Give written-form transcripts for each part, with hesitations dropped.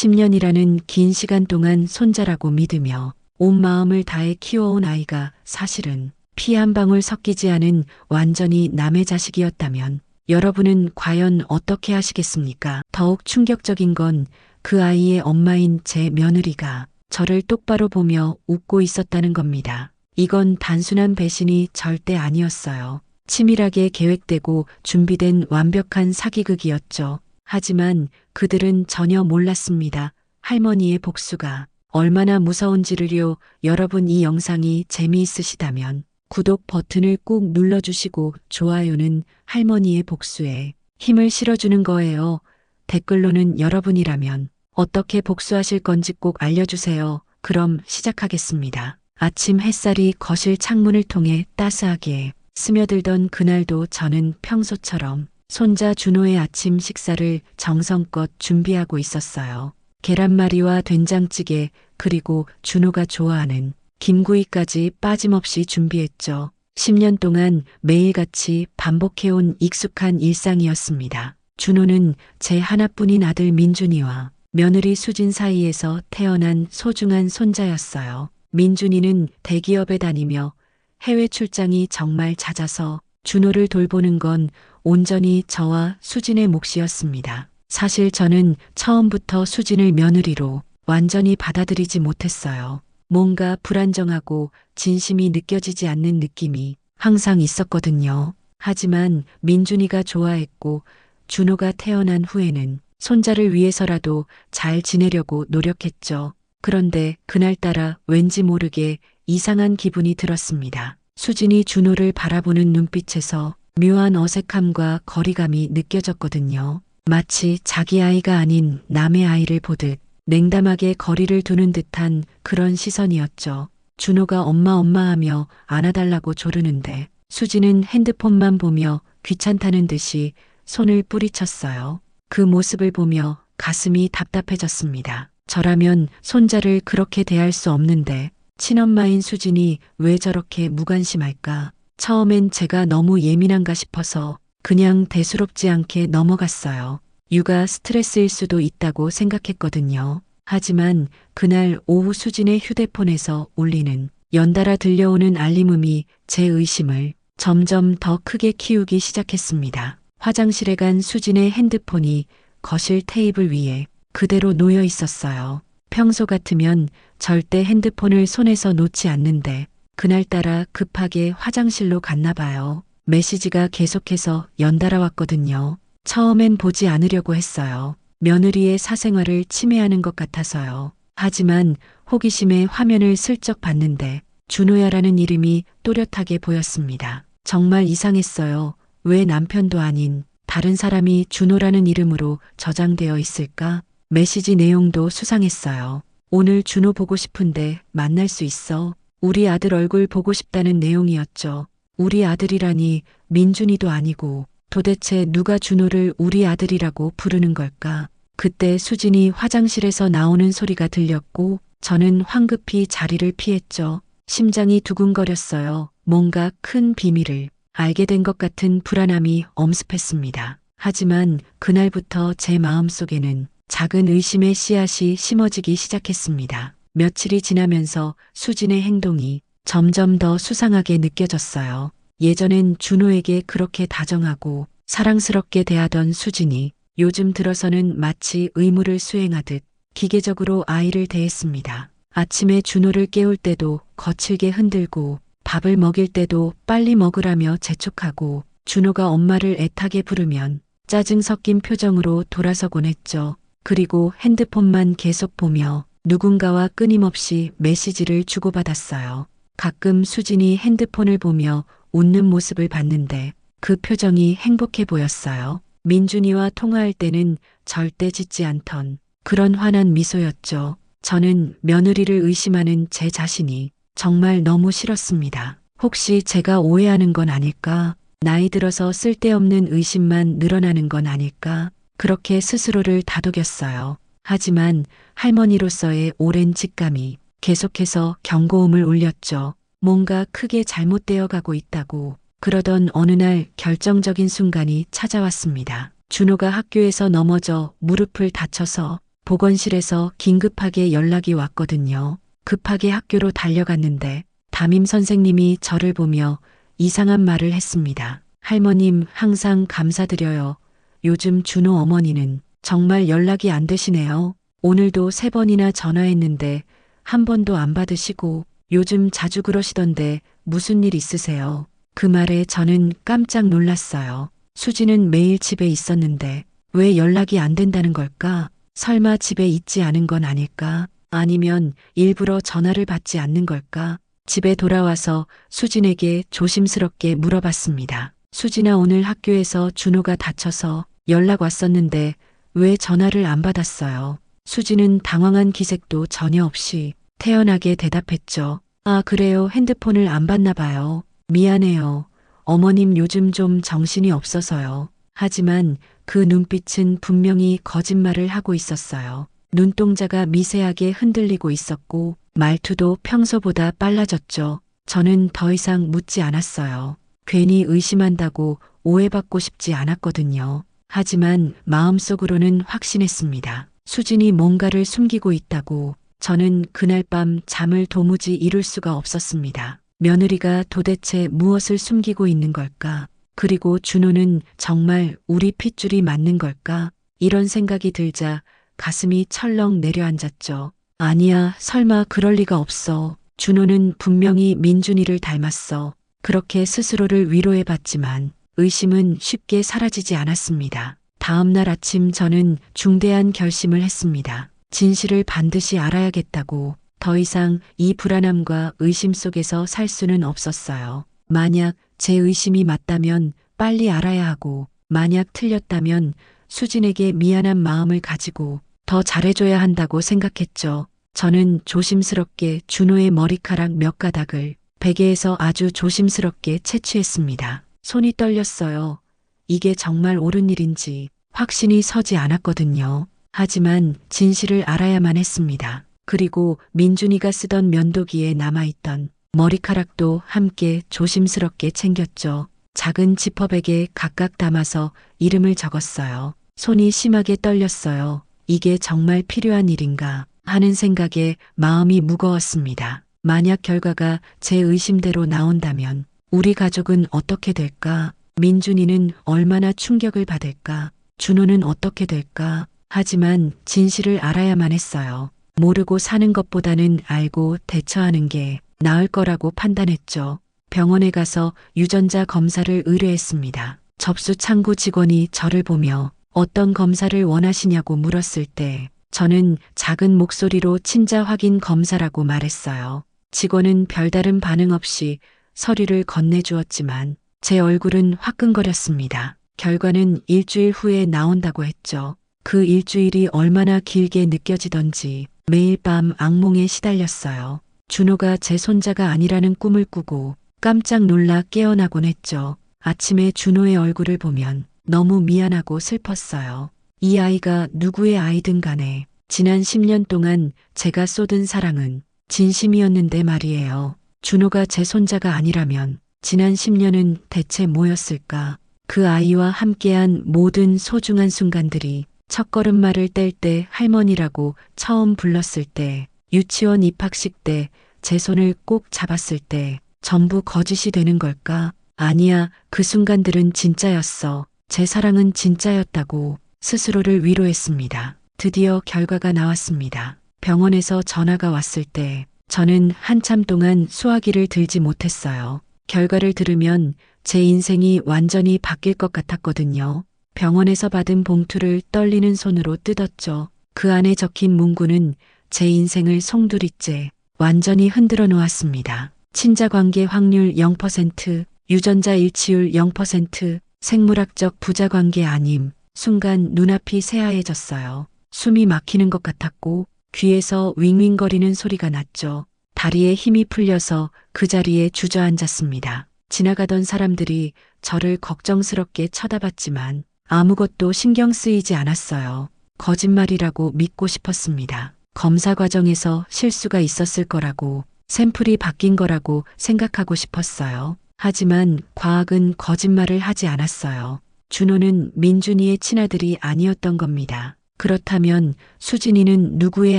10년이라는 긴 시간 동안 손자라고 믿으며 온 마음을 다해 키워온 아이가 사실은 피 한 방울 섞이지 않은 완전히 남의 자식이었다면 여러분은 과연 어떻게 하시겠습니까? 더욱 충격적인 건 그 아이의 엄마인 제 며느리가 저를 똑바로 보며 웃고 있었다는 겁니다. 이건 단순한 배신이 절대 아니었어요. 치밀하게 계획되고 준비된 완벽한 사기극이었죠. 하지만 그들은 전혀 몰랐습니다. 할머니의 복수가 얼마나 무서운지를요. 여러분 이 영상이 재미있으시다면 구독 버튼을 꾹 눌러주시고 좋아요는 할머니의 복수에 힘을 실어주는 거예요. 댓글로는 여러분이라면 어떻게 복수하실 건지 꼭 알려주세요. 그럼 시작하겠습니다. 아침 햇살이 거실 창문을 통해 따스하게 스며들던 그날도 저는 평소처럼 손자 준호의 아침 식사를 정성껏 준비하고 있었어요. 계란말이와 된장찌개 그리고 준호가 좋아하는 김구이까지 빠짐없이 준비했죠. 10년 동안 매일같이 반복해온 익숙한 일상이었습니다. 준호는 제 하나뿐인 아들 민준이와 며느리 수진 사이에서 태어난 소중한 손자였어요. 민준이는 대기업에 다니며 해외 출장이 정말 잦아서 준호를 돌보는 건 온전히 저와 수진의 몫이었습니다. 사실 저는 처음부터 수진을 며느리로 완전히 받아들이지 못했어요. 뭔가 불안정하고 진심이 느껴지지 않는 느낌이 항상 있었거든요. 하지만 민준이가 좋아했고 준호가 태어난 후에는 손자를 위해서라도 잘 지내려고 노력했죠. 그런데 그날따라 왠지 모르게 이상한 기분이 들었습니다. 수진이 준호를 바라보는 눈빛에서 묘한 어색함과 거리감이 느껴졌거든요. 마치 자기 아이가 아닌 남의 아이를 보듯 냉담하게 거리를 두는 듯한 그런 시선이었죠. 준호가 엄마 하며 안아달라고 조르는데 수진은 핸드폰만 보며 귀찮다는 듯이 손을 뿌리쳤어요. 그 모습을 보며 가슴이 답답해졌습니다. 저라면 손자를 그렇게 대할 수 없는데 친엄마인 수진이 왜 저렇게 무관심할까? 처음엔 제가 너무 예민한가 싶어서 그냥 대수롭지 않게 넘어갔어요. 육아 스트레스일 수도 있다고 생각했거든요. 하지만 그날 오후 수진의 휴대폰에서 울리는 연달아 들려오는 알림음이 제 의심을 점점 더 크게 키우기 시작했습니다. 화장실에 간 수진의 핸드폰이 거실 테이블 위에 그대로 놓여 있었어요. 평소 같으면 절대 핸드폰을 손에서 놓지 않는데 그날따라 급하게 화장실로 갔나 봐요. 메시지가 계속해서 연달아 왔거든요. 처음엔 보지 않으려고 했어요. 며느리의 사생활을 침해하는 것 같아서요. 하지만 호기심에 화면을 슬쩍 봤는데 준호야라는 이름이 또렷하게 보였습니다. 정말 이상했어요. 왜 남편도 아닌 다른 사람이 준호라는 이름으로 저장되어 있을까? 메시지 내용도 수상했어요. 오늘 준호 보고 싶은데 만날 수 있어? 우리 아들 얼굴 보고 싶다는 내용이었죠. 우리 아들이라니 민준이도 아니고 도대체 누가 준호를 우리 아들이라고 부르는 걸까? 그때 수진이 화장실에서 나오는 소리가 들렸고 저는 황급히 자리를 피했죠. 심장이 두근거렸어요. 뭔가 큰 비밀을 알게 된 것 같은 불안함이 엄습했습니다. 하지만 그날부터 제 마음속에는 작은 의심의 씨앗이 심어지기 시작했습니다. 며칠이 지나면서 수진의 행동이 점점 더 수상하게 느껴졌어요. 예전엔 준호에게 그렇게 다정하고 사랑스럽게 대하던 수진이 요즘 들어서는 마치 의무를 수행하듯 기계적으로 아이를 대했습니다. 아침에 준호를 깨울 때도 거칠게 흔들고 밥을 먹일 때도 빨리 먹으라며 재촉하고 준호가 엄마를 애타게 부르면 짜증 섞인 표정으로 돌아서곤 했죠. 그리고 핸드폰만 계속 보며 누군가와 끊임없이 메시지를 주고받았어요. 가끔 수진이 핸드폰을 보며 웃는 모습을 봤는데 그 표정이 행복해 보였어요. 민준이와 통화할 때는 절대 짓지 않던 그런 환한 미소였죠. 저는 며느리를 의심하는 제 자신이 정말 너무 싫었습니다. 혹시 제가 오해하는 건 아닐까? 나이 들어서 쓸데없는 의심만 늘어나는 건 아닐까? 그렇게 스스로를 다독였어요. 하지만 할머니로서의 오랜 직감이 계속해서 경고음을 울렸죠. 뭔가 크게 잘못되어 가고 있다고. 그러던 어느 날 결정적인 순간이 찾아왔습니다. 준호가 학교에서 넘어져 무릎을 다쳐서 보건실에서 긴급하게 연락이 왔거든요. 급하게 학교로 달려갔는데 담임 선생님이 저를 보며 이상한 말을 했습니다. 할머님 항상 감사드려요. 요즘 준호 어머니는 정말 연락이 안 되시네요. 오늘도 3번이나 전화했는데 한 번도 안 받으시고 요즘 자주 그러시던데 무슨 일 있으세요? 그 말에 저는 깜짝 놀랐어요. 수지는 매일 집에 있었는데 왜 연락이 안 된다는 걸까? 설마 집에 있지 않은 건 아닐까? 아니면 일부러 전화를 받지 않는 걸까? 집에 돌아와서 수진에게 조심스럽게 물어봤습니다. 수진아, 오늘 학교에서 준호가 다쳐서 연락 왔었는데 왜 전화를 안 받았어요? 수진은 당황한 기색도 전혀 없이 태연하게 대답했죠. 아, 그래요. 핸드폰을 안 받나 봐요. 미안해요. 어머님 요즘 좀 정신이 없어서요. 하지만 그 눈빛은 분명히 거짓말을 하고 있었어요. 눈동자가 미세하게 흔들리고 있었고 말투도 평소보다 빨라졌죠. 저는 더 이상 묻지 않았어요. 괜히 의심한다고 오해받고 싶지 않았거든요. 하지만 마음속으로는 확신했습니다. 수진이 뭔가를 숨기고 있다고. 저는 그날 밤 잠을 도무지 이룰 수가 없었습니다. 며느리가 도대체 무엇을 숨기고 있는 걸까? 그리고 준호는 정말 우리 핏줄이 맞는 걸까? 이런 생각이 들자 가슴이 철렁 내려앉았죠. 아니야, 설마 그럴 리가 없어. 준호는 분명히 민준이를 닮았어. 그렇게 스스로를 위로해봤지만 의심은 쉽게 사라지지 않았습니다. 다음 날 아침 저는 중대한 결심을 했습니다. 진실을 반드시 알아야겠다고. 더 이상 이 불안함과 의심 속에서 살 수는 없었어요. 만약 제 의심이 맞다면 빨리 알아야 하고, 만약 틀렸다면 수진에게 미안한 마음을 가지고 더 잘해줘야 한다고 생각했죠. 저는 조심스럽게 준호의 머리카락 몇 가닥을 베개에서 아주 조심스럽게 채취했습니다. 손이 떨렸어요. 이게 정말 옳은 일인지 확신이 서지 않았거든요. 하지만 진실을 알아야만 했습니다. 그리고 민준이가 쓰던 면도기에 남아있던 머리카락도 함께 조심스럽게 챙겼죠. 작은 지퍼백에 각각 담아서 이름을 적었어요. 손이 심하게 떨렸어요. 이게 정말 필요한 일인가 하는 생각에 마음이 무거웠습니다. 만약 결과가 제 의심대로 나온다면 우리 가족은 어떻게 될까? 민준이는 얼마나 충격을 받을까? 준호는 어떻게 될까? 하지만 진실을 알아야만 했어요. 모르고 사는 것보다는 알고 대처하는 게 나을 거라고 판단했죠. 병원에 가서 유전자 검사를 의뢰했습니다. 접수 창구 직원이 저를 보며 어떤 검사를 원하시냐고 물었을 때 저는 작은 목소리로 친자 확인 검사라고 말했어요. 직원은 별다른 반응 없이 서류를 건네주었지만 제 얼굴은 화끈거렸습니다. 결과는 일주일 후에 나온다고 했죠. 그 일주일이 얼마나 길게 느껴지던지 매일 밤 악몽에 시달렸어요. 준호가 제 손자가 아니라는 꿈을 꾸고 깜짝 놀라 깨어나곤 했죠. 아침에 준호의 얼굴을 보면 너무 미안하고 슬펐어요. 이 아이가 누구의 아이든 간에 지난 10년 동안 제가 쏟은 사랑은 진심이었는데 말이에요. 준호가 제 손자가 아니라면 지난 10년은 대체 뭐였을까? 그 아이와 함께한 모든 소중한 순간들이 첫걸음마를 뗄 때 할머니라고 처음 불렀을 때, 유치원 입학식 때 제 손을 꼭 잡았을 때 전부 거짓이 되는 걸까? 아니야, 그 순간들은 진짜였어. 제 사랑은 진짜였다고 스스로를 위로했습니다. 드디어 결과가 나왔습니다. 병원에서 전화가 왔을 때 저는 한참 동안 수화기를 들지 못했어요. 결과를 들으면 제 인생이 완전히 바뀔 것 같았거든요. 병원에서 받은 봉투를 떨리는 손으로 뜯었죠. 그 안에 적힌 문구는 제 인생을 송두리째 완전히 흔들어 놓았습니다. 친자관계 확률 0%, 유전자 일치율 0%, 생물학적 부자관계 아님. 순간 눈앞이 새하얘졌어요. 숨이 막히는 것 같았고 귀에서 윙윙거리는 소리가 났죠. 다리에 힘이 풀려서 그 자리에 주저앉았습니다. 지나가던 사람들이 저를 걱정스럽게 쳐다봤지만 아무것도 신경 쓰이지 않았어요. 거짓말이라고 믿고 싶었습니다. 검사 과정에서 실수가 있었을 거라고, 샘플이 바뀐 거라고 생각하고 싶었어요. 하지만 과학은 거짓말을 하지 않았어요. 준호는 민준이의 친아들이 아니었던 겁니다. 그렇다면 수진이는 누구의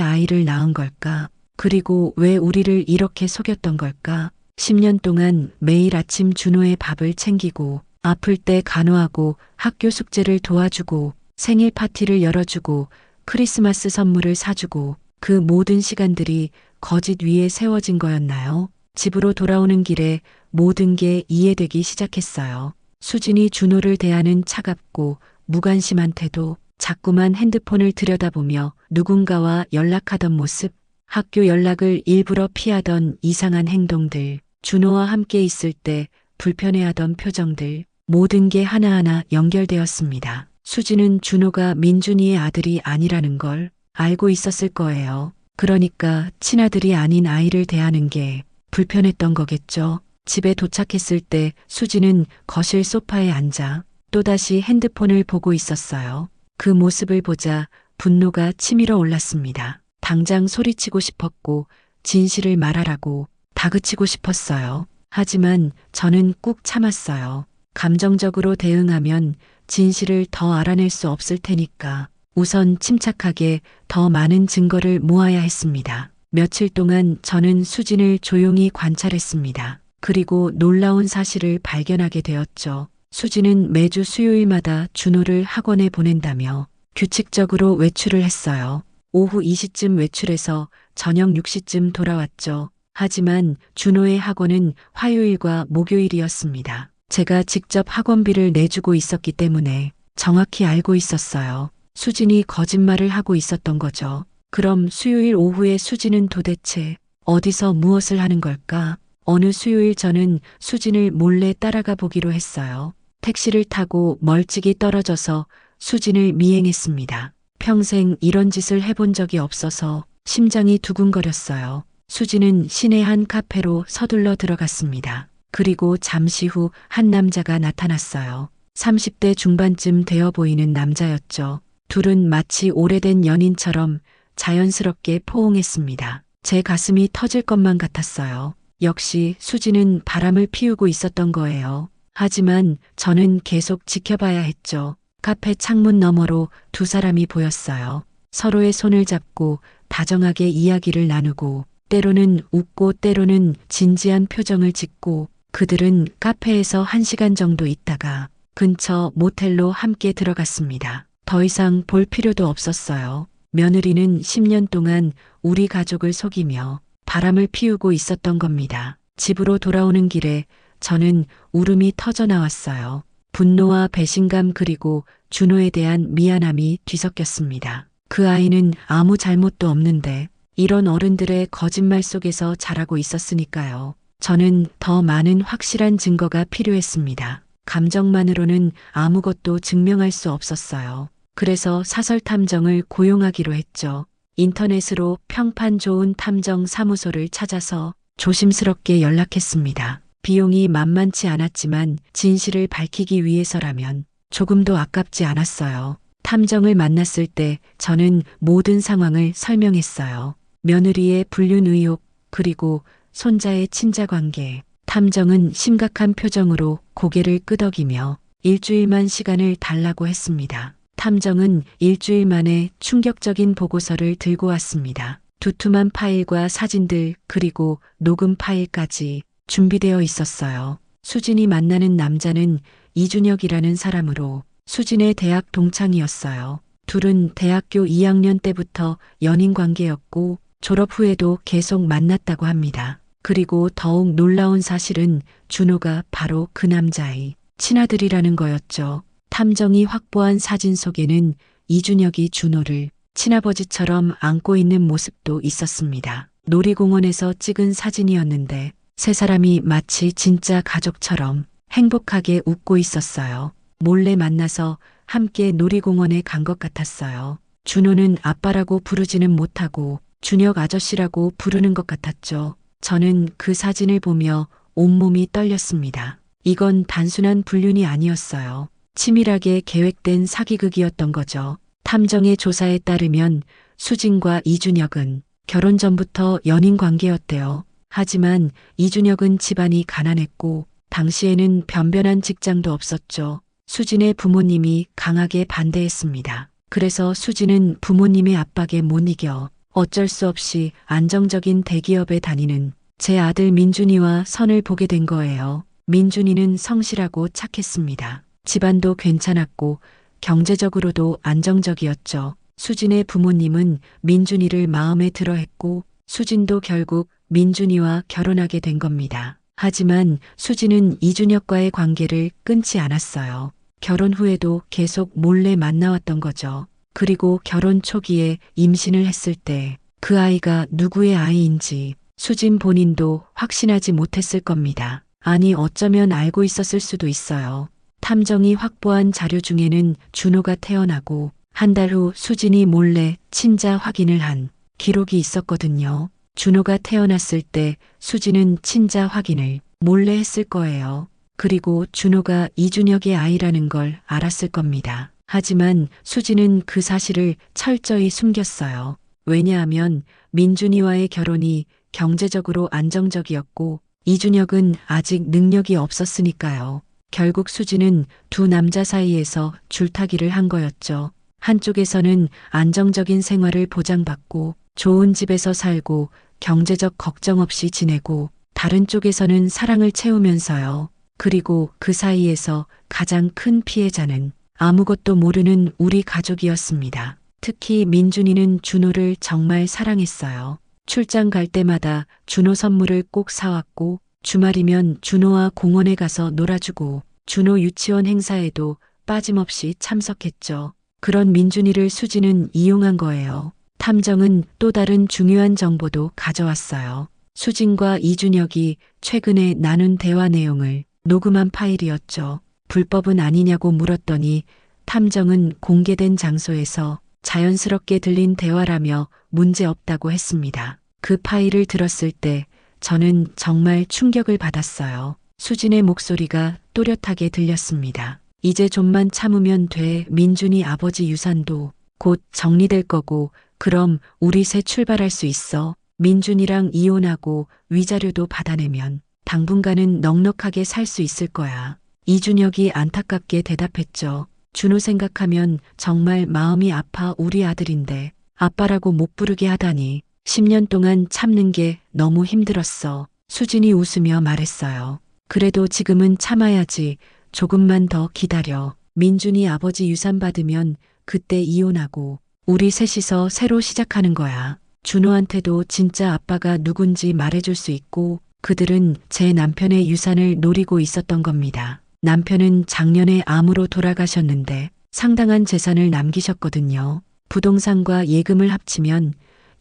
아이를 낳은 걸까? 그리고 왜 우리를 이렇게 속였던 걸까? 10년 동안 매일 아침 준호의 밥을 챙기고 아플 때 간호하고 학교 숙제를 도와주고 생일 파티를 열어주고 크리스마스 선물을 사주고 그 모든 시간들이 거짓 위에 세워진 거였나요? 집으로 돌아오는 길에 모든 게 이해되기 시작했어요. 수진이 준호를 대하는 차갑고 무관심한 태도, 자꾸만 핸드폰을 들여다보며 누군가와 연락하던 모습, 학교 연락을 일부러 피하던 이상한 행동들, 준호와 함께 있을 때 불편해하던 표정들, 모든 게 하나하나 연결되었습니다. 수지는 준호가 민준이의 아들이 아니라는 걸 알고 있었을 거예요. 그러니까 친아들이 아닌 아이를 대하는 게 불편했던 거겠죠. 집에 도착했을 때 수지는 거실 소파에 앉아 또다시 핸드폰을 보고 있었어요. 그 모습을 보자 분노가 치밀어 올랐습니다. 당장 소리치고 싶었고 진실을 말하라고 다그치고 싶었어요. 하지만 저는 꾹 참았어요. 감정적으로 대응하면 진실을 더 알아낼 수 없을 테니까 우선 침착하게 더 많은 증거를 모아야 했습니다. 며칠 동안 저는 수진을 조용히 관찰했습니다. 그리고 놀라운 사실을 발견하게 되었죠. 수진은 매주 수요일마다 준호를 학원에 보낸다며 규칙적으로 외출을 했어요. 오후 2시쯤 외출해서 저녁 6시쯤 돌아왔죠. 하지만 준호의 학원은 화요일과 목요일이었습니다. 제가 직접 학원비를 내주고 있었기 때문에 정확히 알고 있었어요. 수진이 거짓말을 하고 있었던 거죠. 그럼 수요일 오후에 수진은 도대체 어디서 무엇을 하는 걸까? 어느 수요일 저는 수진을 몰래 따라가 보기로 했어요. 택시를 타고 멀찍이 떨어져서 수진을 미행했습니다. 평생 이런 짓을 해본 적이 없어서 심장이 두근거렸어요. 수진은 시내 한 카페로 서둘러 들어갔습니다. 그리고 잠시 후 한 남자가 나타났어요. 30대 중반쯤 되어 보이는 남자였죠. 둘은 마치 오래된 연인처럼 자연스럽게 포옹했습니다. 제 가슴이 터질 것만 같았어요. 역시 수지는 바람을 피우고 있었던 거예요. 하지만 저는 계속 지켜봐야 했죠. 카페 창문 너머로 두 사람이 보였어요. 서로의 손을 잡고 다정하게 이야기를 나누고 때로는 웃고 때로는 진지한 표정을 짓고 그들은 카페에서 1시간 정도 있다가 근처 모텔로 함께 들어갔습니다. 더 이상 볼 필요도 없었어요. 며느리는 10년 동안 우리 가족을 속이며 바람을 피우고 있었던 겁니다. 집으로 돌아오는 길에 저는 울음이 터져 나왔어요. 분노와 배신감 그리고 준호에 대한 미안함이 뒤섞였습니다. 그 아이는 아무 잘못도 없는데 이런 어른들의 거짓말 속에서 자라고 있었으니까요. 저는 더 많은 확실한 증거가 필요했습니다. 감정만으로는 아무것도 증명할 수 없었어요. 그래서 사설 탐정을 고용하기로 했죠. 인터넷으로 평판 좋은 탐정 사무소를 찾아서 조심스럽게 연락했습니다. 비용이 만만치 않았지만 진실을 밝히기 위해서라면 조금도 아깝지 않았어요. 탐정을 만났을 때 저는 모든 상황을 설명했어요. 며느리의 불륜 의혹 그리고 손자의 친자 관계. 탐정은 심각한 표정으로 고개를 끄덕이며 일주일만 시간을 달라고 했습니다. 탐정은 일주일 만에 충격적인 보고서를 들고 왔습니다. 두툼한 파일과 사진들 그리고 녹음 파일까지 준비되어 있었어요. 수진이 만나는 남자는 이준혁이라는 사람으로 수진의 대학 동창이었어요. 둘은 대학교 2학년 때부터 연인 관계였고 졸업 후에도 계속 만났다고 합니다. 그리고 더욱 놀라운 사실은 준호가 바로 그 남자의 친아들이라는 거였죠. 탐정이 확보한 사진 속에는 이준혁이 준호를 친아버지처럼 안고 있는 모습도 있었습니다. 놀이공원에서 찍은 사진이었는데 세 사람이 마치 진짜 가족처럼 행복하게 웃고 있었어요. 몰래 만나서 함께 놀이공원에 간 것 같았어요. 준호는 아빠라고 부르지는 못하고 준혁 아저씨라고 부르는 것 같았죠. 저는 그 사진을 보며 온몸이 떨렸습니다. 이건 단순한 불륜이 아니었어요. 치밀하게 계획된 사기극이었던 거죠. 탐정의 조사에 따르면 수진과 이준혁은 결혼 전부터 연인 관계였대요. 하지만 이준혁은 집안이 가난했고 당시에는 변변한 직장도 없었죠. 수진의 부모님이 강하게 반대했습니다. 그래서 수지는 부모님의 압박에 못 이겨 어쩔 수 없이 안정적인 대기업에 다니는 제 아들 민준이와 선을 보게 된 거예요. 민준이는 성실하고 착했습니다. 집안도 괜찮았고 경제적으로도 안정적이었죠. 수진의 부모님은 민준이를 마음에 들어 했고 수진도 결국 민준이와 결혼하게 된 겁니다. 하지만 수진은 이준혁과의 관계를 끊지 않았어요. 결혼 후에도 계속 몰래 만나왔던 거죠. 그리고 결혼 초기에 임신을 했을 때 그 아이가 누구의 아이인지 수진 본인도 확신하지 못했을 겁니다. 아니 어쩌면 알고 있었을 수도 있어요. 탐정이 확보한 자료 중에는 준호가 태어나고 한 달 후 수진이 몰래 친자 확인을 한 기록이 있었거든요. 준호가 태어났을 때 수진은 친자 확인을 몰래 했을 거예요. 그리고 준호가 이준혁의 아이라는 걸 알았을 겁니다. 하지만 수진은 그 사실을 철저히 숨겼어요. 왜냐하면 민준이와의 결혼이 경제적으로 안정적이었고 이준혁은 아직 능력이 없었으니까요. 결국 수진은 두 남자 사이에서 줄타기를 한 거였죠. 한쪽에서는 안정적인 생활을 보장받고 좋은 집에서 살고 경제적 걱정 없이 지내고 다른 쪽에서는 사랑을 채우면서요. 그리고 그 사이에서 가장 큰 피해자는 아무것도 모르는 우리 가족이었습니다. 특히 민준이는 준호를 정말 사랑했어요. 출장 갈 때마다 준호 선물을 꼭 사왔고 주말이면 준호와 공원에 가서 놀아주고 준호 유치원 행사에도 빠짐없이 참석했죠. 그런 민준이를 수지는 이용한 거예요. 탐정은 또 다른 중요한 정보도 가져왔어요. 수진과 이준혁이 최근에 나눈 대화 내용을 녹음한 파일이었죠. 불법은 아니냐고 물었더니 탐정은 공개된 장소에서 자연스럽게 들린 대화라며 문제없다고 했습니다. 그 파일을 들었을 때 저는 정말 충격을 받았어요. 수진의 목소리가 또렷하게 들렸습니다. 이제 좀만 참으면 돼. 민준이 아버지 유산도 곧 정리될 거고 그럼 우리 새 출발할 수 있어. 민준이랑 이혼하고 위자료도 받아내면 당분간은 넉넉하게 살 수 있을 거야. 이준혁이 안타깝게 대답했죠. 준호 생각하면 정말 마음이 아파. 우리 아들인데 아빠라고 못 부르게 하다니 10년 동안 참는 게 너무 힘들었어. 수진이 웃으며 말했어요. 그래도 지금은 참아야지. 조금만 더 기다려. 민준이 아버지 유산 받으면 그때 이혼하고 우리 셋이서 새로 시작하는 거야. 준호한테도 진짜 아빠가 누군지 말해줄 수 있고 그들은 제 남편의 유산을 노리고 있었던 겁니다. 남편은 작년에 암으로 돌아가셨는데 상당한 재산을 남기셨거든요. 부동산과 예금을 합치면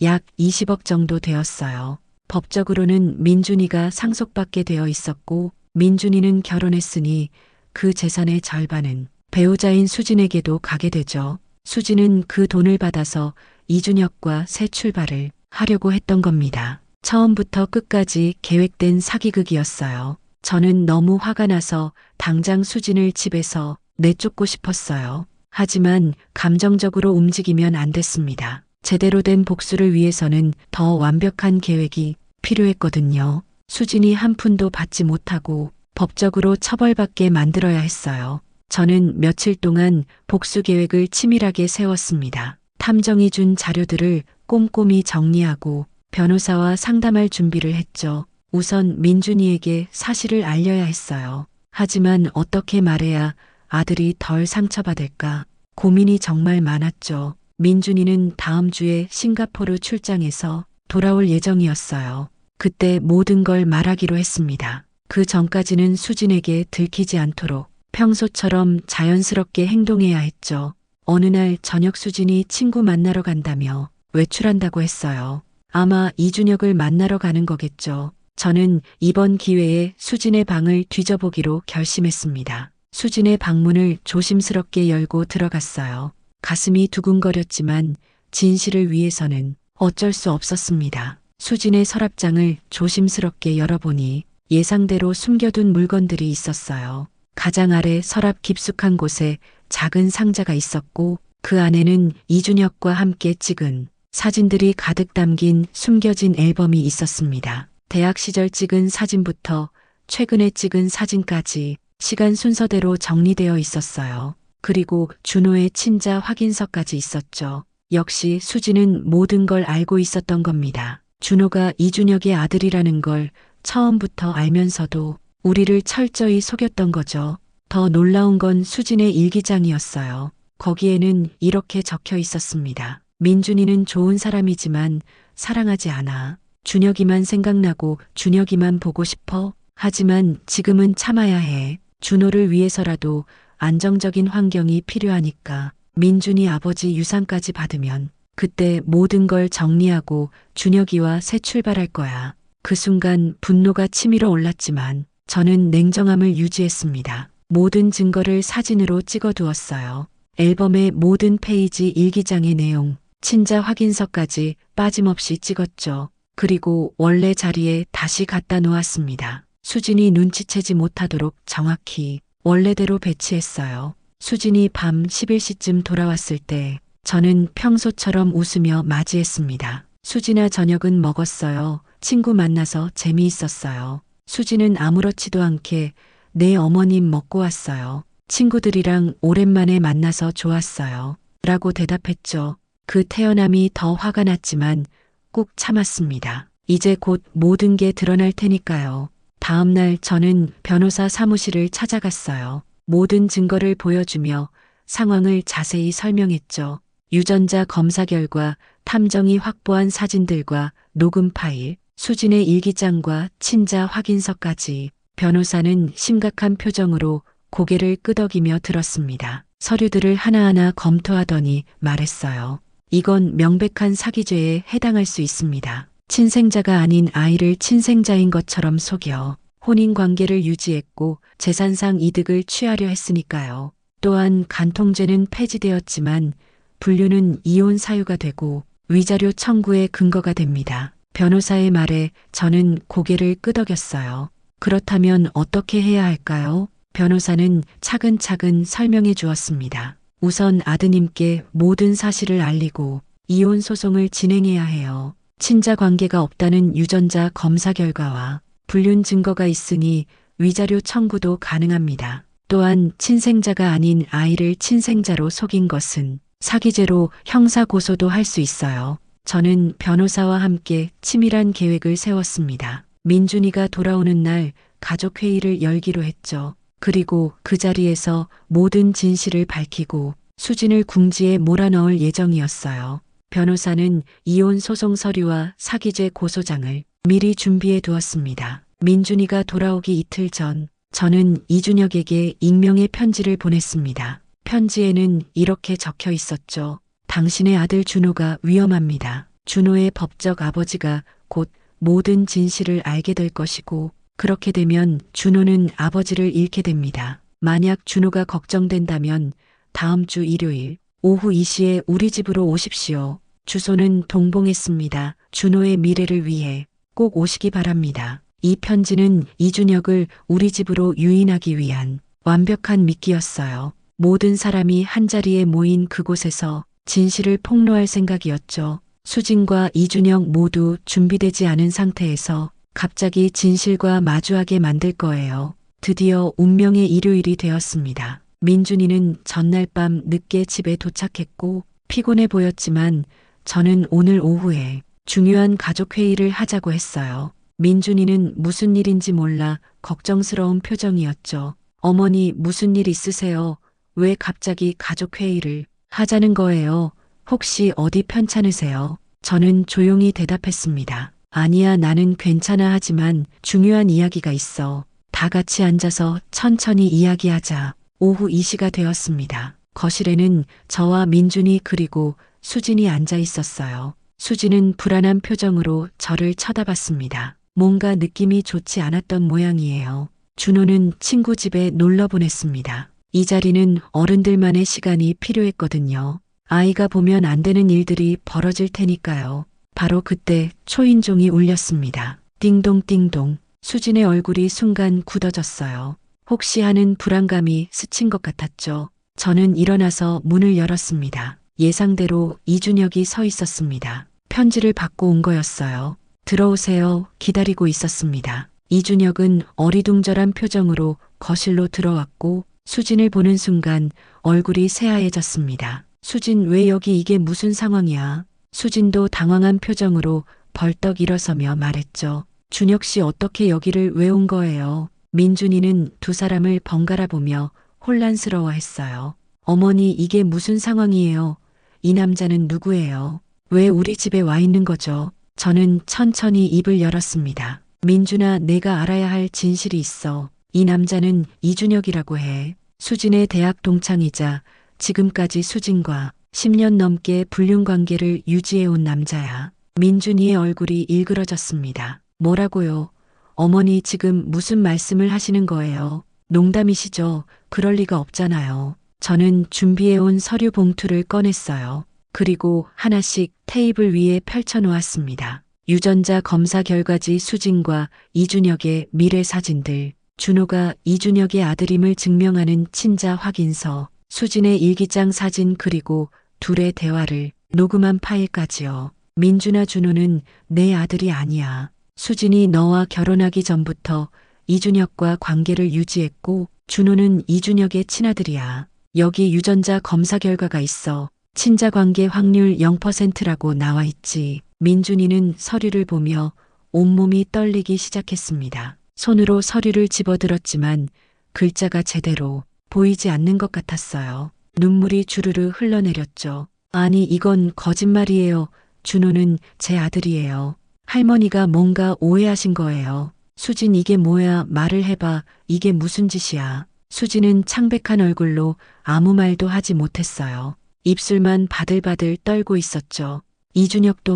약 20억 정도 되었어요. 법적으로는 민준이가 상속받게 되어 있었고 민준이는 결혼했으니 그 재산의 절반은 배우자인 수진에게도 가게 되죠. 수진은 그 돈을 받아서 이준혁과 새 출발을 하려고 했던 겁니다. 처음부터 끝까지 계획된 사기극이었어요. 저는 너무 화가 나서 당장 수진을 집에서 내쫓고 싶었어요. 하지만 감정적으로 움직이면 안 됐습니다. 제대로 된 복수를 위해서는 더 완벽한 계획이 필요했거든요. 수진이 한 푼도 받지 못하고 법적으로 처벌받게 만들어야 했어요. 저는 며칠 동안 복수 계획을 치밀하게 세웠습니다. 탐정이 준 자료들을 꼼꼼히 정리하고 변호사와 상담할 준비를 했죠. 우선 민준이에게 사실을 알려야 했어요. 하지만 어떻게 말해야 아들이 덜 상처받을까 고민이 정말 많았죠. 민준이는 다음 주에 싱가포르 출장에서 돌아올 예정이었어요. 그때 모든 걸 말하기로 했습니다. 그 전까지는 수진에게 들키지 않도록 평소처럼 자연스럽게 행동해야 했죠. 어느 날 저녁 수진이 친구 만나러 간다며 외출한다고 했어요. 아마 이준혁을 만나러 가는 거겠죠. 저는 이번 기회에 수진의 방을 뒤져보기로 결심했습니다. 수진의 방문을 조심스럽게 열고 들어갔어요. 가슴이 두근거렸지만 진실을 위해서는 어쩔 수 없었습니다. 수진의 서랍장을 조심스럽게 열어보니 예상대로 숨겨둔 물건들이 있었어요. 가장 아래 서랍 깊숙한 곳에 작은 상자가 있었고 그 안에는 이준혁과 함께 찍은 사진들이 가득 담긴 숨겨진 앨범이 있었습니다. 대학 시절 찍은 사진부터 최근에 찍은 사진까지 시간 순서대로 정리되어 있었어요. 그리고 준호의 친자 확인서까지 있었죠. 역시 수진은 모든 걸 알고 있었던 겁니다. 준호가 이준혁의 아들이라는 걸 처음부터 알면서도 우리를 철저히 속였던 거죠. 더 놀라운 건 수진의 일기장이었어요. 거기에는 이렇게 적혀 있었습니다. 민준이는 좋은 사람이지만 사랑하지 않아. 준혁이만 생각나고 준혁이만 보고 싶어. 하지만 지금은 참아야 해. 준호를 위해서라도 안정적인 환경이 필요하니까. 민준이 아버지 유산까지 받으면 그때 모든 걸 정리하고 준혁이와 새 출발할 거야. 그 순간 분노가 치밀어 올랐지만 저는 냉정함을 유지했습니다. 모든 증거를 사진으로 찍어두었어요. 앨범의 모든 페이지 일기장의 내용, 친자 확인서까지 빠짐없이 찍었죠. 그리고 원래 자리에 다시 갖다 놓았습니다. 수진이 눈치채지 못하도록 정확히 원래대로 배치했어요. 수진이 밤 11시쯤 돌아왔을 때 저는 평소처럼 웃으며 맞이했습니다. 수진아, 저녁은 먹었어요. 친구 만나서 재미있었어요. 수진은 아무렇지도 않게 내 어머님 먹고 왔어요. 친구들이랑 오랜만에 만나서 좋았어요. 라고 대답했죠. 그 태어남이 더 화가 났지만 꾹 참았습니다. 이제 곧 모든 게 드러날 테니까요. 다음 날 저는 변호사 사무실을 찾아갔어요. 모든 증거를 보여주며 상황을 자세히 설명했죠. 유전자 검사 결과, 탐정이 확보한 사진들과 녹음 파일, 수진의 일기장과 친자 확인서까지. 변호사는 심각한 표정으로 고개를 끄덕이며 들었습니다. 서류들을 하나하나 검토하더니 말했어요. 이건 명백한 사기죄에 해당할 수 있습니다. 친생자가 아닌 아이를 친생자인 것처럼 속여 혼인관계를 유지했고 재산상 이득을 취하려 했으니까요. 또한 간통죄는 폐지되었지만 분류는 이혼 사유가 되고 위자료 청구의 근거가 됩니다. 변호사의 말에 저는 고개를 끄덕였어요. 그렇다면 어떻게 해야 할까요? 변호사는 차근차근 설명해 주었습니다. 우선 아드님께 모든 사실을 알리고 이혼 소송을 진행해야 해요. 친자 관계가 없다는 유전자 검사 결과와 불륜 증거가 있으니 위자료 청구도 가능합니다. 또한 친생자가 아닌 아이를 친생자로 속인 것은 사기죄로 형사 고소도 할 수 있어요. 저는 변호사와 함께 치밀한 계획을 세웠습니다. 민준이가 돌아오는 날 가족회의를 열기로 했죠. 그리고 그 자리에서 모든 진실을 밝히고 수진을 궁지에 몰아넣을 예정이었어요. 변호사는 이혼 소송 서류와 사기죄 고소장을 미리 준비해 두었습니다. 민준이가 돌아오기 이틀 전 저는 이준혁에게 익명의 편지를 보냈습니다. 편지에는 이렇게 적혀 있었죠. 당신의 아들 준호가 위험합니다. 준호의 법적 아버지가 곧 모든 진실을 알게 될 것이고 그렇게 되면 준호는 아버지를 잃게 됩니다. 만약 준호가 걱정된다면 다음 주 일요일 오후 2시에 우리 집으로 오십시오. 주소는 동봉했습니다. 준호의 미래를 위해 꼭 오시기 바랍니다. 이 편지는 이준혁을 우리 집으로 유인하기 위한 완벽한 미끼였어요. 모든 사람이 한자리에 모인 그곳에서 진실을 폭로할 생각이었죠. 수진과 이준혁 모두 준비되지 않은 상태에서 갑자기 진실과 마주하게 만들 거예요. 드디어 운명의 일요일이 되었습니다. 민준이는 전날 밤 늦게 집에 도착했고 피곤해 보였지만 저는 오늘 오후에 중요한 가족회의를 하자고 했어요. 민준이는 무슨 일인지 몰라 걱정스러운 표정이었죠. 어머니, 무슨 일 있으세요? 왜 갑자기 가족회의를 하자는 거예요? 혹시 어디 편찮으세요? 저는 조용히 대답했습니다. 아니야, 나는 괜찮아. 하지만 중요한 이야기가 있어. 다 같이 앉아서 천천히 이야기하자. 오후 2시가 되었습니다. 거실에는 저와 민준이 그리고 수진이 앉아 있었어요. 수진은 불안한 표정으로 저를 쳐다봤습니다. 뭔가 느낌이 좋지 않았던 모양이에요. 준호는 친구 집에 놀러 보냈습니다. 이 자리는 어른들만의 시간이 필요했거든요. 아이가 보면 안 되는 일들이 벌어질 테니까요. 바로 그때 초인종이 울렸습니다. 띵동띵동. 수진의 얼굴이 순간 굳어졌어요. 혹시 하는 불안감이 스친 것 같았죠. 저는 일어나서 문을 열었습니다. 예상대로 이준혁이 서 있었습니다. 편지를 받고 온 거였어요. 들어오세요. 기다리고 있었습니다. 이준혁은 어리둥절한 표정으로 거실로 들어왔고 수진을 보는 순간 얼굴이 새하얘졌습니다. 수진, 왜 여기? 이게 무슨 상황이야? 수진도 당황한 표정으로 벌떡 일어서며 말했죠. 준혁 씨, 어떻게 여기를 왜 온 거예요? 민준이는 두 사람을 번갈아 보며 혼란스러워했어요. 어머니, 이게 무슨 상황이에요? 이 남자는 누구예요? 왜 우리 집에 와 있는 거죠? 저는 천천히 입을 열었습니다. 민준아, 내가 알아야 할 진실이 있어. 이 남자는 이준혁이라고 해. 수진의 대학 동창이자 지금까지 수진과 10년 넘게 불륜 관계를 유지해온 남자야. 민준이의 얼굴이 일그러졌습니다. 뭐라고요? 어머니, 지금 무슨 말씀을 하시는 거예요? 농담이시죠? 그럴 리가 없잖아요. 저는 준비해온 서류 봉투를 꺼냈어요. 그리고 하나씩 테이블 위에 펼쳐놓았습니다. 유전자 검사 결과지, 수진과 이준혁의 미래 사진들, 준호가 이준혁의 아들임을 증명하는 친자 확인서, 수진의 일기장 사진, 그리고 둘의 대화를 녹음한 파일까지요. 민준아, 준호는 내 아들이 아니야. 수진이 너와 결혼하기 전부터 이준혁과 관계를 유지했고 준호는 이준혁의 친아들이야. 여기 유전자 검사 결과가 있어. 친자 관계 확률 0%라고 나와 있지. 민준이는 서류를 보며 온몸이 떨리기 시작했습니다. 손으로 서류를 집어들었지만 글자가 제대로 보이지 않는 것 같았어요. 눈물이 주르르 흘러내렸죠. 아니, 이건 거짓말이에요. 준호는 제 아들이에요. 할머니가 뭔가 오해하신 거예요. 수진, 이게 뭐야? 말을 해봐. 이게 무슨 짓이야? 수진은 창백한 얼굴로 아무 말도 하지 못했어요. 입술만 바들바들 떨고 있었죠. 이준혁도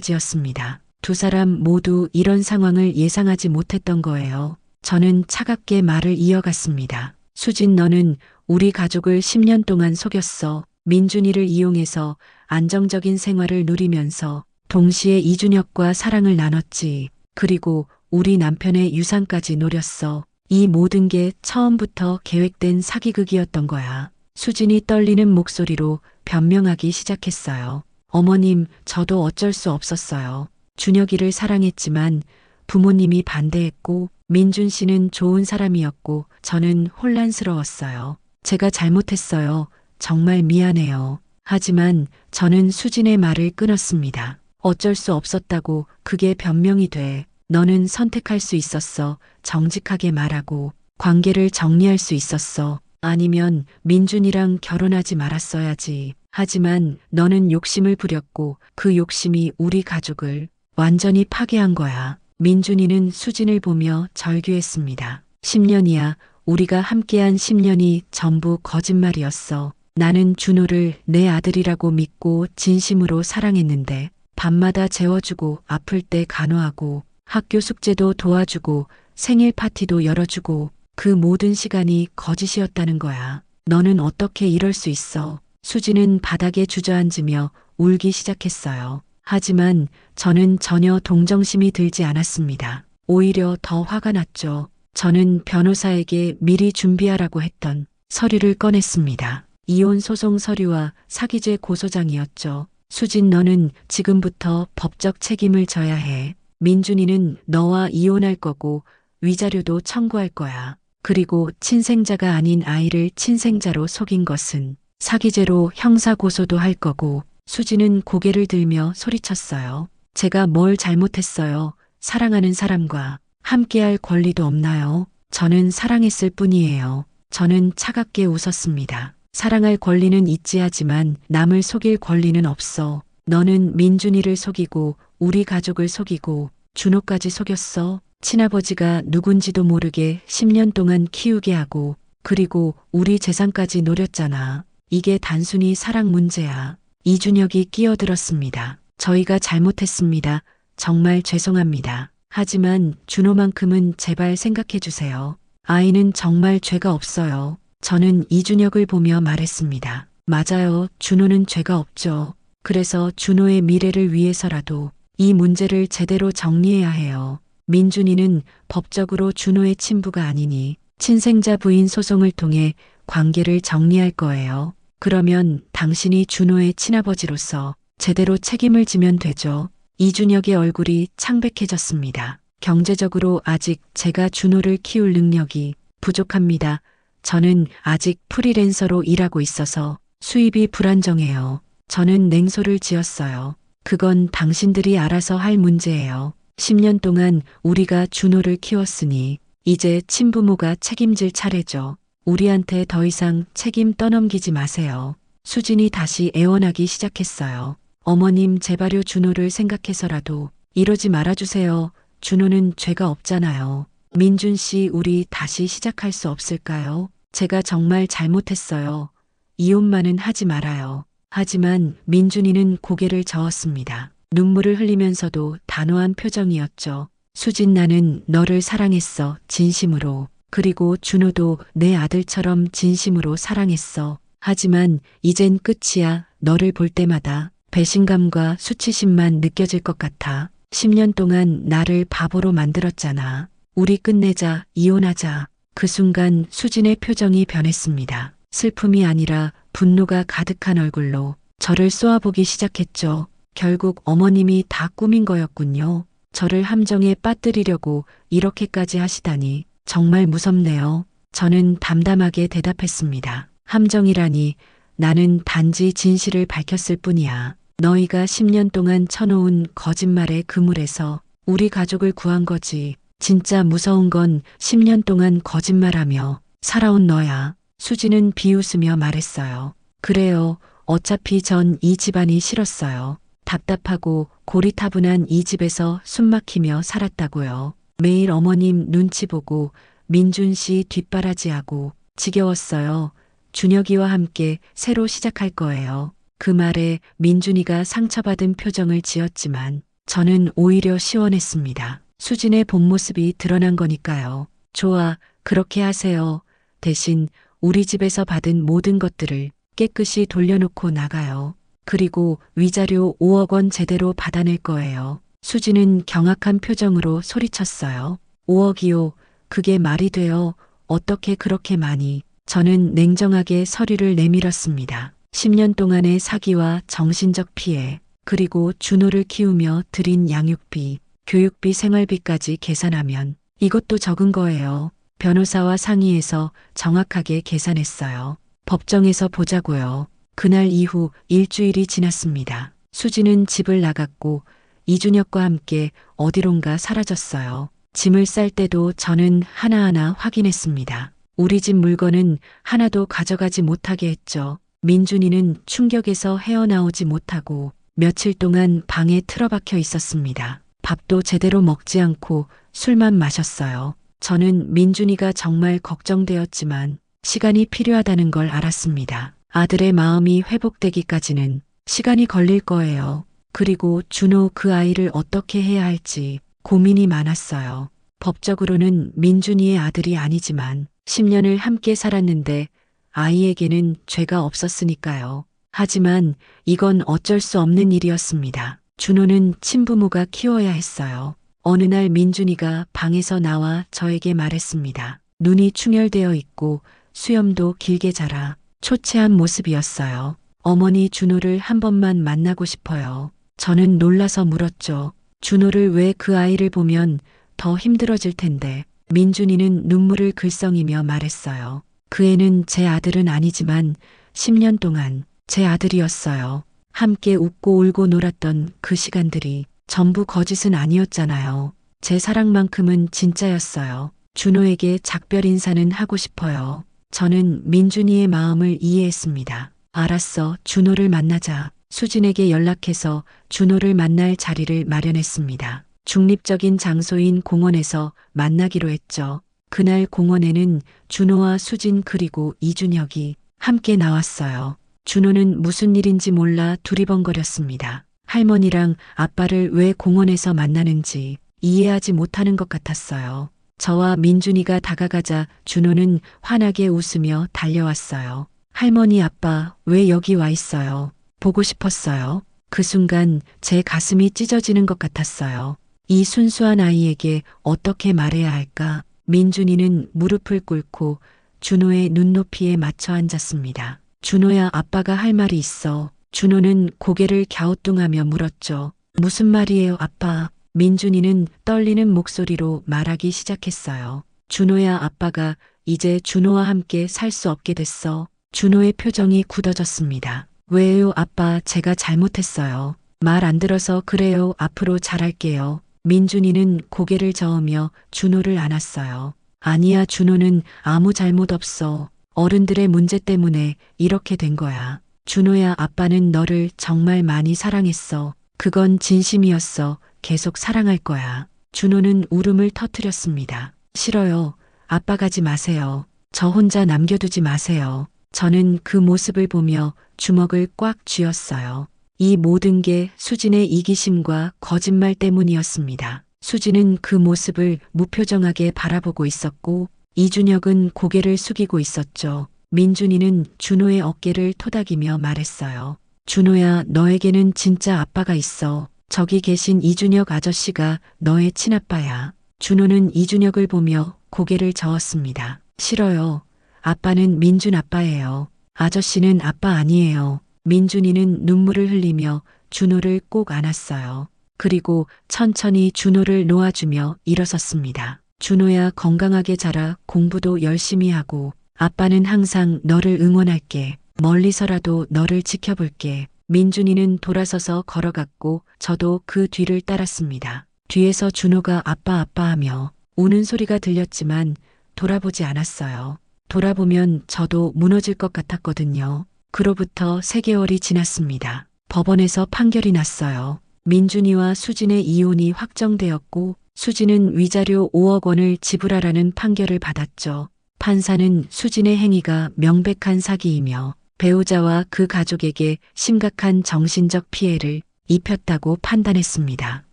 마찬가지였습니다. 두 사람 모두 이런 상황을 예상하지 못했던 거예요. 저는 차갑게 말을 이어갔습니다. 수진, 너는 우리 가족을 10년 동안 속였어. 민준이를 이용해서 안정적인 생활을 누리면서 동시에 이준혁과 사랑을 나눴지. 그리고 우리 남편의 유산까지 노렸어. 이 모든 게 처음부터 계획된 사기극이었던 거야. 수진이 떨리는 목소리로 변명하기 시작했어요. 어머님, 저도 어쩔 수 없었어요. 준혁이를 사랑했지만 부모님이 반대했고 민준 씨는 좋은 사람이었고 저는 혼란스러웠어요. 제가 잘못했어요. 정말 미안해요. 하지만 저는 수진의 말을 끊었습니다. 어쩔 수 없었다고 그게 변명이 돼. 너는 선택할 수 있었어. 정직하게 말하고 관계를 정리할 수 있었어. 아니면 민준이랑 결혼하지 말았어야지. 하지만 너는 욕심을 부렸고 그 욕심이 우리 가족을 완전히 파괴한 거야. 민준이는 수진을 보며 절규했습니다. 10년이야. 우리가 함께한 10년이 전부 거짓말이었어. 나는 준호를 내 아들이라고 믿고 진심으로 사랑했는데 밤마다 재워주고 아플 때 간호하고 학교 숙제도 도와주고 생일 파티도 열어주고 그 모든 시간이 거짓이었다는 거야. 너는 어떻게 이럴 수 있어? 수진은 바닥에 주저앉으며 울기 시작했어요. 하지만 저는 전혀 동정심이 들지 않았습니다. 오히려 더 화가 났죠. 저는 변호사에게 미리 준비하라고 했던 서류를 꺼냈습니다. 이혼 소송 서류와 사기죄 고소장이었죠. 수진, 너는 지금부터 법적 책임을 져야 해. 민준이는 너와 이혼할 거고 위자료도 청구할 거야. 그리고 친생자가 아닌 아이를 친생자로 속인 것은 사기죄로 형사 고소도 할 거고. 수진은 고개를 들며 소리쳤어요. 제가 뭘 잘못했어요. 사랑하는 사람과 함께할 권리도 없나요? 저는 사랑했을 뿐이에요. 저는 차갑게 웃었습니다. 사랑할 권리는 있지, 하지만 남을 속일 권리는 없어. 너는 민준이를 속이고 우리 가족을 속이고 준호까지 속였어. 친아버지가 누군지도 모르게 10년 동안 키우게 하고 그리고 우리 재산까지 노렸잖아. 이게 단순히 사랑 문제야. 이준혁이 끼어들었습니다. 저희가 잘못했습니다. 정말 죄송합니다. 하지만 준호만큼은 제발 생각해 주세요. 아이는 정말 죄가 없어요. 저는 이준혁을 보며 말했습니다. 맞아요. 준호는 죄가 없죠. 그래서 준호의 미래를 위해서라도 이 문제를 제대로 정리해야 해요. 민준이는 법적으로 준호의 친부가 아니니 친생자 부인 소송을 통해 관계를 정리할 거예요. 그러면 당신이 준호의 친아버지로서 제대로 책임을 지면 되죠. 이준혁의 얼굴이 창백해졌습니다. 경제적으로 아직 제가 준호를 키울 능력이 부족합니다. 저는 아직 프리랜서로 일하고 있어서 수입이 불안정해요. 저는 냉소를 지었어요. 그건 당신들이 알아서 할 문제예요. 10년 동안 우리가 준호를 키웠으니 이제 친부모가 책임질 차례죠. 우리한테 더 이상 책임 떠넘기지 마세요. 수진이 다시 애원하기 시작했어요. 어머님, 제발요, 준호를 생각해서라도 이러지 말아주세요. 준호는 죄가 없잖아요. 민준 씨, 우리 다시 시작할 수 없을까요? 제가 정말 잘못했어요. 이혼만은 하지 말아요. 하지만 민준이는 고개를 저었습니다. 눈물을 흘리면서도 단호한 표정이었죠. 수진, 나는 너를 사랑했어. 진심으로. 그리고 준호도 내 아들처럼 진심으로 사랑했어. 하지만 이젠 끝이야. 너를 볼 때마다 배신감과 수치심만 느껴질 것 같아. 10년 동안 나를 바보로 만들었잖아. 우리 끝내자, 이혼하자. 그 순간 수진의 표정이 변했습니다. 슬픔이 아니라 분노가 가득한 얼굴로 저를 쏘아보기 시작했죠. 결국 어머님이 다 꾸민 거였군요. 저를 함정에 빠뜨리려고 이렇게까지 하시다니 정말 무섭네요. 저는 담담하게 대답했습니다. 함정이라니, 나는 단지 진실을 밝혔을 뿐이야. 너희가 10년 동안 쳐놓은 거짓말의 그물에서 우리 가족을 구한 거지. 진짜 무서운 건 10년 동안 거짓말하며 살아온 너야. 수지는 비웃으며 말했어요. 그래요. 어차피 전 이 집안이 싫었어요. 답답하고 고리타분한 이 집에서 숨막히며 살았다고요. 매일 어머님 눈치 보고 민준 씨 뒷바라지하고 지겨웠어요. 준혁이와 함께 새로 시작할 거예요. 그 말에 민준이가 상처받은 표정을 지었지만 저는 오히려 시원했습니다. 수진의 본 모습이 드러난 거니까요. 좋아, 그렇게 하세요. 대신 우리 집에서 받은 모든 것들을 깨끗이 돌려놓고 나가요. 그리고 위자료 5억 원 제대로 받아낼 거예요. 수진은 경악한 표정으로 소리쳤어요. 5억이요? 그게 말이 돼요? 어떻게 그렇게 많이? 저는 냉정하게 서류를 내밀었습니다. 10년 동안의 사기와 정신적 피해, 그리고 준호를 키우며 들인 양육비, 교육비, 생활비까지 계산하면 이것도 적은 거예요. 변호사와 상의해서 정확하게 계산했어요. 법정에서 보자고요. 그날 이후 일주일이 지났습니다. 수지는 집을 나갔고 이준혁과 함께 어디론가 사라졌어요. 짐을 쌀 때도 저는 하나하나 확인했습니다. 우리 집 물건은 하나도 가져가지 못하게 했죠. 민준이는 충격에서 헤어나오지 못하고 며칠 동안 방에 틀어박혀 있었습니다. 밥도 제대로 먹지 않고 술만 마셨어요. 저는 민준이가 정말 걱정되었지만 시간이 필요하다는 걸 알았습니다. 아들의 마음이 회복되기까지는 시간이 걸릴 거예요. 그리고 준호, 그 아이를 어떻게 해야 할지 고민이 많았어요. 법적으로는 민준이의 아들이 아니지만 10년을 함께 살았는데 아이에게는 죄가 없었으니까요. 하지만 이건 어쩔 수 없는 일이었습니다. 준호는 친부모가 키워야 했어요. 어느 날 민준이가 방에서 나와 저에게 말했습니다. 눈이 충혈되어 있고 수염도 길게 자라 초췌한 모습이었어요. 어머니, 준호를 한 번만 만나고 싶어요. 저는 놀라서 물었죠. 준호를 왜? 그 아이를 보면 더 힘들어질 텐데. 민준이는 눈물을 글썽이며 말했어요. 그 애는 제 아들은 아니지만 10년 동안 제 아들이었어요. 함께 웃고 울고 놀았던 그 시간들이 전부 거짓은 아니었잖아요. 제 사랑만큼은 진짜였어요. 준호에게 작별 인사는 하고 싶어요. 저는 민준이의 마음을 이해했습니다. 알았어, 준호를 만나자. 수진에게 연락해서 준호를 만날 자리를 마련했습니다. 중립적인 장소인 공원에서 만나기로 했죠. 그날 공원에는 준호와 수진 그리고 이준혁이 함께 나왔어요. 준호는 무슨 일인지 몰라 두리번거렸습니다. 할머니랑 아빠를 왜 공원에서 만나는지 이해하지 못하는 것 같았어요. 저와 민준이가 다가가자 준호는 환하게 웃으며 달려왔어요. 할머니, 아빠, 왜 여기 와 있어요? 보고 싶었어요. 그 순간 제 가슴이 찢어지는 것 같았어요. 이 순수한 아이에게 어떻게 말해야 할까? 민준이는 무릎을 꿇고 준호의 눈높이에 맞춰 앉았습니다. 준호야, 아빠가 할 말이 있어. 준호는 고개를 갸우뚱하며 물었죠. 무슨 말이에요, 아빠? 민준이는 떨리는 목소리로 말하기 시작했어요. 준호야, 아빠가 이제 준호와 함께 살 수 없게 됐어. 준호의 표정이 굳어졌습니다. 왜요, 아빠? 제가 잘못했어요. 말 안 들어서 그래요. 앞으로 잘할게요. 민준이는 고개를 저으며 준호를 안았어요. 아니야, 준호는 아무 잘못 없어. 어른들의 문제 때문에 이렇게 된 거야. 준호야, 아빠는 너를 정말 많이 사랑했어. 그건 진심이었어. 계속 사랑할 거야. 준호는 울음을 터뜨렸습니다. 싫어요. 아빠 가지 마세요. 저 혼자 남겨두지 마세요. 저는 그 모습을 보며 주먹을 꽉 쥐었어요. 이 모든 게 수진의 이기심과 거짓말 때문이었습니다. 수진은 그 모습을 무표정하게 바라보고 있었고 이준혁은 고개를 숙이고 있었죠. 민준이는 준호의 어깨를 토닥이며 말했어요. 준호야, 너에게는 진짜 아빠가 있어. 저기 계신 이준혁 아저씨가 너의 친아빠야. 준호는 이준혁을 보며 고개를 저었습니다. 싫어요. 아빠는 민준 아빠예요. 아저씨는 아빠 아니에요. 민준이는 눈물을 흘리며 준호를 꼭 안았어요. 그리고 천천히 준호를 놓아주며 일어섰습니다. 준호야, 건강하게 자라. 공부도 열심히 하고 아빠는 항상 너를 응원할게. 멀리서라도 너를 지켜볼게. 민준이는 돌아서서 걸어갔고 저도 그 뒤를 따랐습니다. 뒤에서 준호가 아빠 아빠 하며 우는 소리가 들렸지만 돌아보지 않았어요. 돌아보면 저도 무너질 것 같았거든요. 그로부터 3개월이 지났습니다. 법원에서 판결이 났어요. 민준이와 수진의 이혼이 확정되었고 수진은 위자료 5억 원을 지불하라는 판결을 받았죠. 판사는 수진의 행위가 명백한 사기이며 배우자와 그 가족에게 심각한 정신적 피해를 입혔다고 판단했습니다.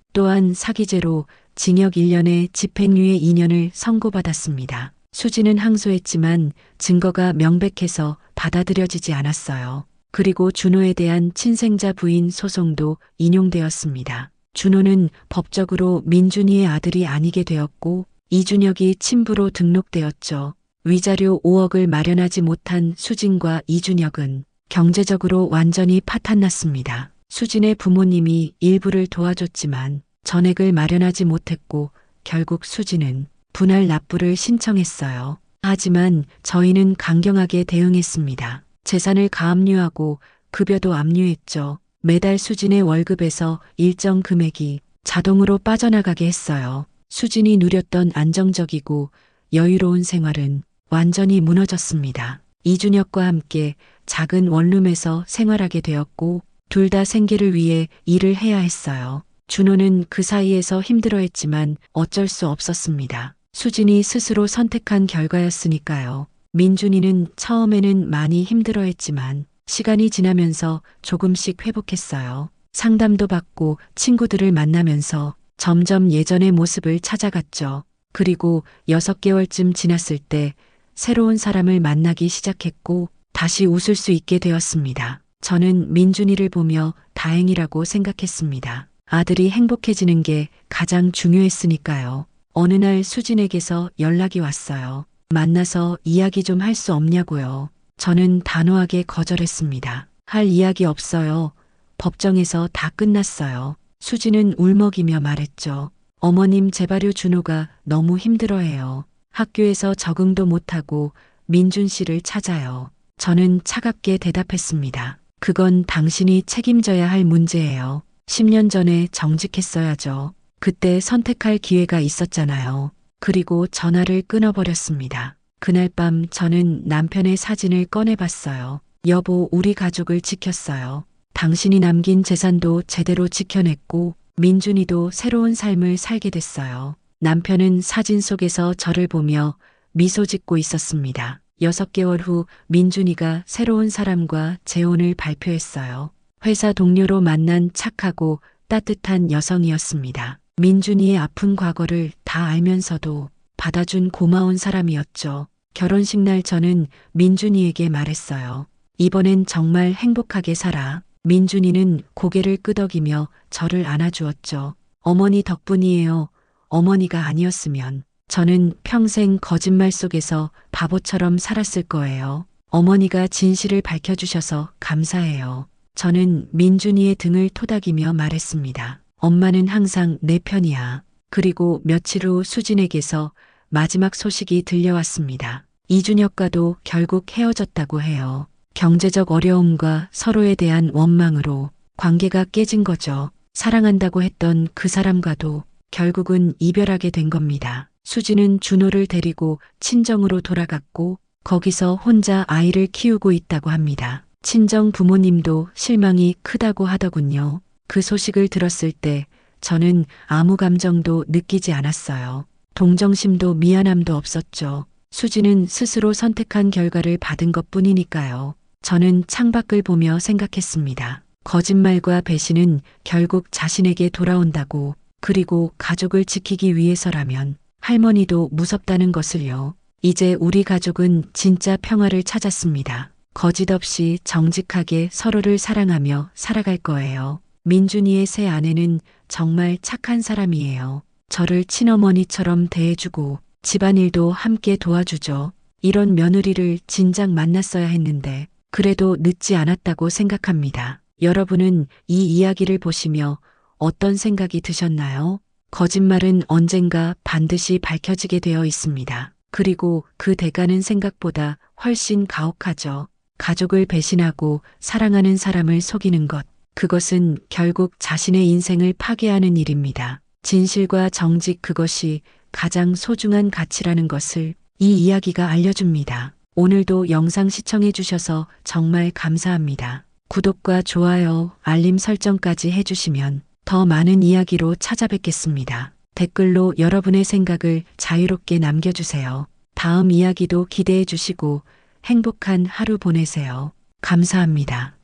또한 사기죄로 징역 1년에 집행유예 2년을 선고받았습니다. 수진은 항소했지만 증거가 명백해서 받아들여지지 않았어요. 그리고 준호에 대한 친생자 부인 소송도 인용되었습니다. 준호는 법적으로 민준이의 아들이 아니게 되었고 이준혁이 친부로 등록되었죠. 위자료 5억을 마련하지 못한 수진과 이준혁은 경제적으로 완전히 파탄났습니다. 수진의 부모님이 일부를 도와줬지만 전액을 마련하지 못했고 결국 수진은 분할 납부를 신청했어요. 하지만 저희는 강경하게 대응했습니다. 재산을 가압류하고 급여도 압류했죠. 매달 수진의 월급에서 일정 금액이 자동으로 빠져나가게 했어요. 수진이 누렸던 안정적이고 여유로운 생활은 완전히 무너졌습니다. 이준혁과 함께 작은 원룸에서 생활하게 되었고 둘 다 생계를 위해 일을 해야 했어요. 준호는 그 사이에서 힘들어했지만 어쩔 수 없었습니다. 수진이 스스로 선택한 결과였으니까요. 민준이는 처음에는 많이 힘들어했지만 시간이 지나면서 조금씩 회복했어요. 상담도 받고 친구들을 만나면서 점점 예전의 모습을 찾아갔죠. 그리고 6개월쯤 지났을 때 새로운 사람을 만나기 시작했고 다시 웃을 수 있게 되었습니다. 저는 민준이를 보며 다행이라고 생각했습니다. 아들이 행복해지는 게 가장 중요했으니까요. 어느 날 수진에게서 연락이 왔어요. 만나서 이야기 좀 할 수 없냐고요. 저는 단호하게 거절했습니다. 할 이야기 없어요. 법정에서 다 끝났어요. 수진은 울먹이며 말했죠. 어머님, 제발요. 준호가 너무 힘들어해요. 학교에서 적응도 못하고 민준 씨를 찾아요. 저는 차갑게 대답했습니다. 그건 당신이 책임져야 할 문제예요. 10년 전에 정직했어야죠. 그때 선택할 기회가 있었잖아요. 그리고 전화를 끊어버렸습니다. 그날 밤 저는 남편의 사진을 꺼내봤어요. 여보, 우리 가족을 지켰어요. 당신이 남긴 재산도 제대로 지켜냈고 민준이도 새로운 삶을 살게 됐어요. 남편은 사진 속에서 저를 보며 미소 짓고 있었습니다. 6개월 후 민준이가 새로운 사람과 재혼을 발표했어요. 회사 동료로 만난 착하고 따뜻한 여성이었습니다. 민준이의 아픈 과거를 다 알면서도 받아준 고마운 사람이었죠. 결혼식 날 저는 민준이에게 말했어요. 이번엔 정말 행복하게 살아. 민준이는 고개를 끄덕이며 저를 안아주었죠. 어머니 덕분이에요. 어머니가 아니었으면 저는 평생 거짓말 속에서 바보처럼 살았을 거예요. 어머니가 진실을 밝혀주셔서 감사해요. 저는 민준이의 등을 토닥이며 말했습니다. 엄마는 항상 내 편이야. 그리고 며칠 후 수진에게서 마지막 소식이 들려왔습니다. 이준혁과도 결국 헤어졌다고 해요. 경제적 어려움과 서로에 대한 원망으로 관계가 깨진 거죠. 사랑한다고 했던 그 사람과도 결국은 이별하게 된 겁니다. 수지는 준호를 데리고 친정으로 돌아갔고 거기서 혼자 아이를 키우고 있다고 합니다. 친정 부모님도 실망이 크다고 하더군요. 그 소식을 들었을 때 저는 아무 감정도 느끼지 않았어요. 동정심도 미안함도 없었죠. 수지는 스스로 선택한 결과를 받은 것뿐이니까요. 저는 창밖을 보며 생각했습니다. 거짓말과 배신은 결국 자신에게 돌아온다고, 그리고 가족을 지키기 위해서라면 할머니도 무섭다는 것을요. 이제 우리 가족은 진짜 평화를 찾았습니다. 거짓 없이 정직하게 서로를 사랑하며 살아갈 거예요. 민준이의 새 아내는 정말 착한 사람이에요. 저를 친어머니처럼 대해주고 집안일도 함께 도와주죠. 이런 며느리를 진작 만났어야 했는데 그래도 늦지 않았다고 생각합니다. 여러분은 이 이야기를 보시며 어떤 생각이 드셨나요? 거짓말은 언젠가 반드시 밝혀지게 되어 있습니다. 그리고 그 대가는 생각보다 훨씬 가혹하죠. 가족을 배신하고 사랑하는 사람을 속이는 것. 그것은 결국 자신의 인생을 파괴하는 일입니다. 진실과 정직, 그것이 가장 소중한 가치라는 것을 이 이야기가 알려줍니다. 오늘도 영상 시청해 주셔서 정말 감사합니다. 구독과 좋아요, 알림 설정까지 해주시면 더 많은 이야기로 찾아뵙겠습니다. 댓글로 여러분의 생각을 자유롭게 남겨주세요. 다음 이야기도 기대해 주시고 행복한 하루 보내세요. 감사합니다.